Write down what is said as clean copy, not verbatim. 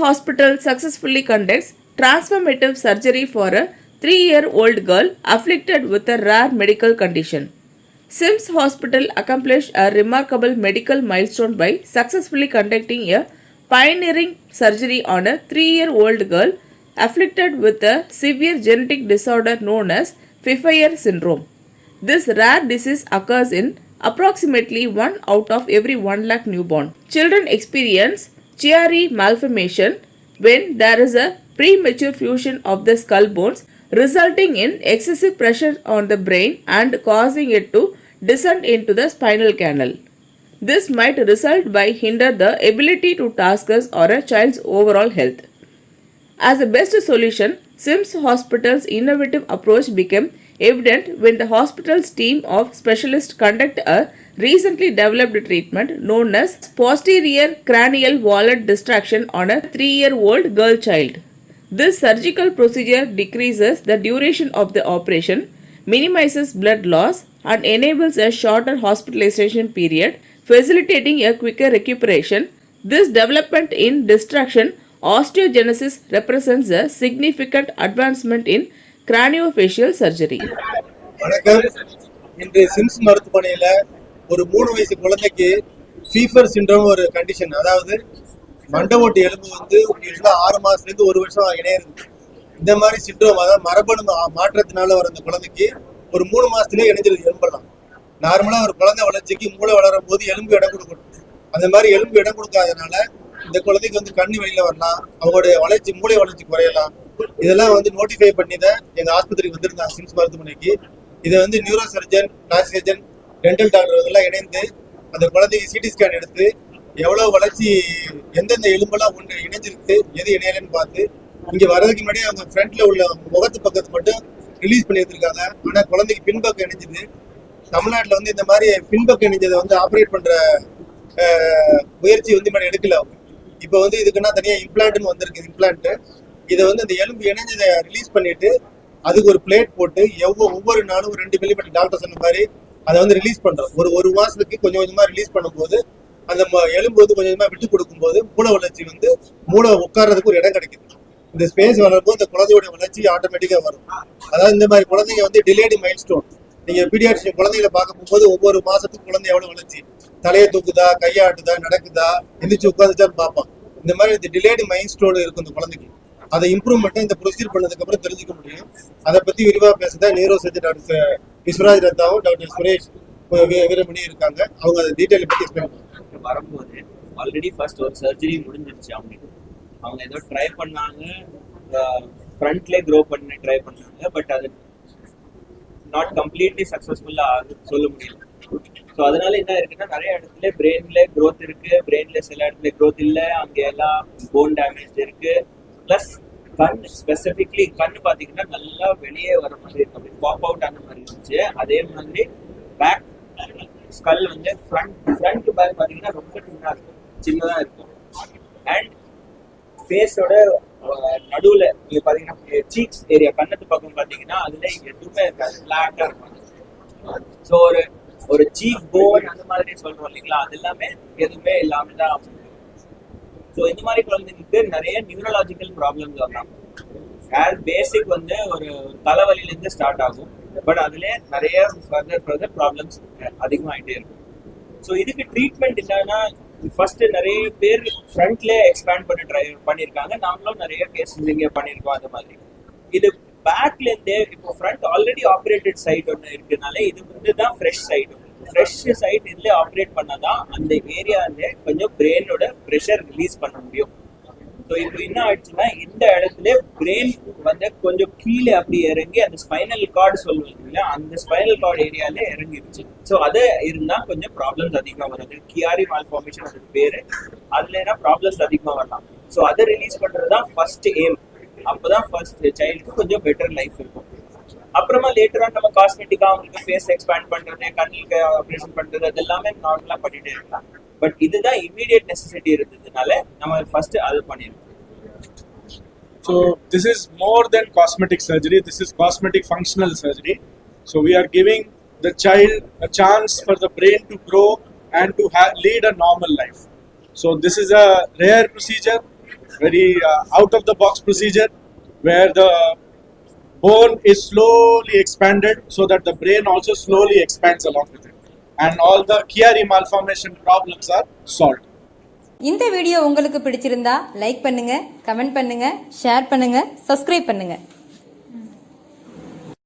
Hospital successfully conducts transformative surgery for a 3-year-old girl afflicted with a rare medical condition. SIMS Hospital accomplished a remarkable medical milestone by successfully conducting a pioneering surgery on a 3-year-old girl afflicted with a severe genetic disorder known as Pfeiffer syndrome. This rare disease occurs in approximately 1 out of every 1 lakh newborn. Children experience Chiari malformation when there is a premature fusion of the skull bones, resulting in excessive pressure on the brain and causing it to descend into the spinal canal. This might result by hinder the ability to tasks or a child's overall health. As the best solution, SIMS Hospital's innovative approach became evident when the hospital's team of specialists conducted a recently developed treatment known as posterior cranial wallet distraction on a 3-year-old girl child. This surgical procedure decreases the duration of the operation, minimizes blood loss, and enables a shorter hospitalization period, facilitating a quicker recuperation. This development in distraction osteogenesis represents a significant advancement in craniofacial surgery. வணக்கம். இன்று Sims மருத்துவமனையில் ஒரு 3 வயசு குழந்தைக்கு fever syndrome ஒரு condition, அதாவது மண்டவோட்டு எலும்பு யூஸ்வலாக 6 மாதத்துலேருந்து 1 வருஷம் இணையிறது. இந்த மாதிரி சிண்ட்ரோம், அதாவது மரபணு மாற்றத்தினால வர அந்த குழந்தைக்கு ஒரு 3 மாதத்துலேயே இணைஞ்சிருது எலும்பெல்லாம். நார்மலாக ஒரு குழந்தை வளர்ச்சிக்கு மூளை வளரும் போது எலும்பு இடம் கொடுக்கணும். அந்த மாதிரி எலும்பு இடம் கொடுக்காதனால இந்த குழந்தைக்கு கண்ணு வெளியில வரலாம், அவங்களுடைய வளர்ச்சி மூளை வளர்ச்சி குறையலாம். இதெல்லாம் நோட்டிஃபை பண்ணி தான் எங்க ஆஸ்பத்திரிக்கு வந்திருந்தாங்க சிம்ஸ் மருத்துவமனைக்கு. இதை neuro surgeon, plastic surgeon, dental doctor எல்லாம் இணைந்து அந்த குழந்தைக்கு சிடி ஸ்கேன் எடுத்து எவ்வளவு வளர்ச்சி, எந்தெந்த எலும்பெல்லாம் ஒன்று இணைஞ்சிருக்கு, எது இணையலன்னு பார்த்து இங்க வர்றதுக்கு முன்னாடி அவங்க ஃப்ரண்ட்ல உள்ள முகத்து பக்கத்து மட்டும் ரிலீஸ் பண்ணி எடுத்திருக்காங்க. ஆனா குழந்தைக்கு பின்பக்கம் இணைஞ்சது. தமிழ்நாட்டில் இந்த மாதிரி பின்பக்கம் இணைஞ்சதை ஆப்ரேட் பண்ற முயற்சி முன்னாடி எடுக்கல. இப்போ இதுக்குன்னா தனியாக இம்ப்ளான்ட்னு வந்திருக்கு. இம்ப்ளான்ட் இதை அந்த எலும்பு இணைஞ்சதை ரிலீஸ் பண்ணிட்டு அதுக்கு ஒரு பிளேட் போட்டு ஒவ்வொரு நாளும் 2 மில்லிமீட்டர் டாக்டர் சொன்ன மாதிரி அதை ரிலீஸ் பண்றோம். ஒரு மாசத்துக்கு கொஞ்சம் கொஞ்சமா ரிலீஸ் பண்ணும்போது அந்த எலும்பு கொஞ்சம் கொஞ்சமா விட்டு கொடுக்கும்போது மூளை வளர்ச்சி மூளை உட்கார்றதுக்கு ஒரு இடம் கிடைக்குது. இந்த ஸ்பேஸ் வளரும்போது இந்த குழந்தையோட வளர்ச்சி ஆட்டோமேட்டிக்கா வரும். அதாவது இந்த மாதிரி குழந்தைங்க டிலேடு மைல் ஸ்டோன். நீங்க பீடியாட்ரிஷியன் குழந்தைகளை பார்க்க போகும்போது ஒவ்வொரு மாசத்துக்கும் குழந்தை எவ்வளவு வளர்ச்சி, தலையை தூக்குதா, கையாட்டுதா, நடக்குதா, எந்திரிச்சு உட்காந்துச்சான்னு பார்ப்பான். இந்த மாதிரி இந்த டிலேடு மைல் ஸ்டோன் இருக்கும் இந்த குழந்தைக்கு. அதை இம்ப்ரூவ்மெண்ட்டை இந்த ப்ரொசீஜர் பண்ணதுக்கு அப்புறம் தெரிஞ்சுக்க முடியும். அதை பத்தி விரிவாக பேசுதான் நியூரோ சர்ஜன் டாக்டர் விஸ்வராஜ் ரத்தாவும் டாக்டர் சுரேஷ் வீரமணி இருக்காங்க. அவங்க அதை டீட்டெயில் பத்தி எக்ஸ்பிளைன் பண்ணுவாங்க. வரும்போது ஆல்ரெடி ஃபர்ஸ்ட் ஒரு சர்ஜரி முடிஞ்சிருச்சு. அவங்க ஏதோ ட்ரை பண்ணாங்க, ஃப்ரண்ட்லேயே க்ரோ பண்ண ட்ரை பண்ணாங்க. பட் அது நாட் கம்ப்ளீட்லி சக்ஸஸ்ஃபுல்லா சொல்ல முடியல. ஸோ அதனால என்ன இருக்குன்னா, நிறைய இடத்துல பிரெயின்ல க்ரோத் இருக்கு, பிரெயின்ல சில இடத்துல க்ரோத் இல்லை, அங்கே எல்லாம் போன் டேமேஜ் இருக்கு. பிளஸ் கண், ஸ்பெசிஃபிக்லி கண் பார்த்தீங்கன்னா நல்லா வெளியே வர மாதிரி இருக்கு, அப்படி பாப் அவுட் ஆன மாதிரி இருந்துச்சு. அதே மாதிரி back skull front to back பார்த்தீங்கன்னா ரொம்ப சின்னதாக இருக்கும். அண்ட் ஃபேஸோட நடுவில் நீங்கள் பார்த்தீங்கன்னா சீக்ஸ் ஏரியா, கண்ணத்து பக்கம் பார்த்தீங்கன்னா அதுல எதுவுமே இருக்காது, ஃபிளாட்டாக இருக்கும். ஸோ ஒரு சீக் போன் அந்த மாதிரி சொல்றோம் இல்லைங்களா, அது எல்லாமே எதுவுமே இல்லாம தான். ஸோ இந்த மாதிரி குழந்தைங்களுக்கு நிறைய நியூரலாஜிக்கல் ப்ராப்ளம்ஸ் வரலாம். பேசிக் ஒரு தலைவலியிலேருந்து ஸ்டார்ட் ஆகும். பட் அதுல நிறைய ஃபர்தர் ப்ராப்ளம்ஸ் அதிகமாகிட்டே இருக்கும். ஸோ இதுக்கு ட்ரீட்மெண்ட் என்னன்னா, ஃபர்ஸ்ட் நிறைய பேர் ஃப்ரண்ட்ல எக்ஸ்பேண்ட் பண்ண ட்ரை பண்ணியிருக்காங்க. நாங்களும் நிறைய கேசஸ் இங்கே பண்ணியிருக்கோம். அந்த மாதிரி இது பேக்ல இருந்தே இப்போ ஃப்ரண்ட் ஆல்ரெடி ஆப்ரேட்டட் சைட் ஒன்று இருக்குனால இது தான் ஃப்ரெஷ் சைடு. ஃப்ரெஷ் சைட் இதுல ஆப்ரேட் பண்ணாதான் அந்த ஏரியால கொஞ்சம் பிரெயினோட ப்ரெஷர் ரிலீஸ் பண்ண முடியும். ஸோ இப்போ என்ன ஆயிடுச்சுன்னா, இந்த இடத்துல பிரெயின் கொஞ்சம் கீழே அப்படி இறங்கி அந்த ஸ்பைனல் கார்டு சொல்லுவாங்க இல்லையா, அந்த ஸ்பைனல் கார்டு ஏரியால இறங்கிருச்சு. ஸோ அது இருந்தா கொஞ்சம் ப்ராப்ளம்ஸ் அதிகமாக வருது. கியாரி மால்ஃபார்மேஷன் அதுக்கு பேரு. அதுல ப்ராப்ளம்ஸ் அதிகமாக வரலாம். ஸோ அதை ரிலீஸ் பண்றதுதான் ஃபர்ஸ்ட் எய்ம். அப்பதான் ஃபர்ஸ்ட் சைல்டுக்கு கொஞ்சம் பெட்டர் லைஃப் இருக்கும். அப்புறமா லேட்டரா நம்ம காஸ்மெட்டிக்கா அவங்களுக்கு ஃபேஸ் எக்ஸ்பேண்ட் பண்றது, கண்ணுக்கு ஆப்ரேஷன் பண்றது, அது எல்லாமே நார்மலா பண்ணிட்டே இருக்கலாம். பட் இதுதான் இமீடியட் நெசசிட்டி இருந்ததுனால நம்ம ஃபர்ஸ்ட் அது பண்ணிருக்கோம். So this is more than cosmetic surgery. This is cosmetic functional surgery. So we are giving the child a chance for the brain to grow and to lead a normal life. So this is a rare procedure. very out of the box procedure where the bone is slowly expanded so that the brain also slowly expands along with it, and all the Chiari malformation problems are solved. இந்த video உங்களுக்கு பிடிச்சிருந்தா like பண்ணுங்க, comment பண்ணுங்க, share பண்ணுங்க, subscribe பண்ணுங்க.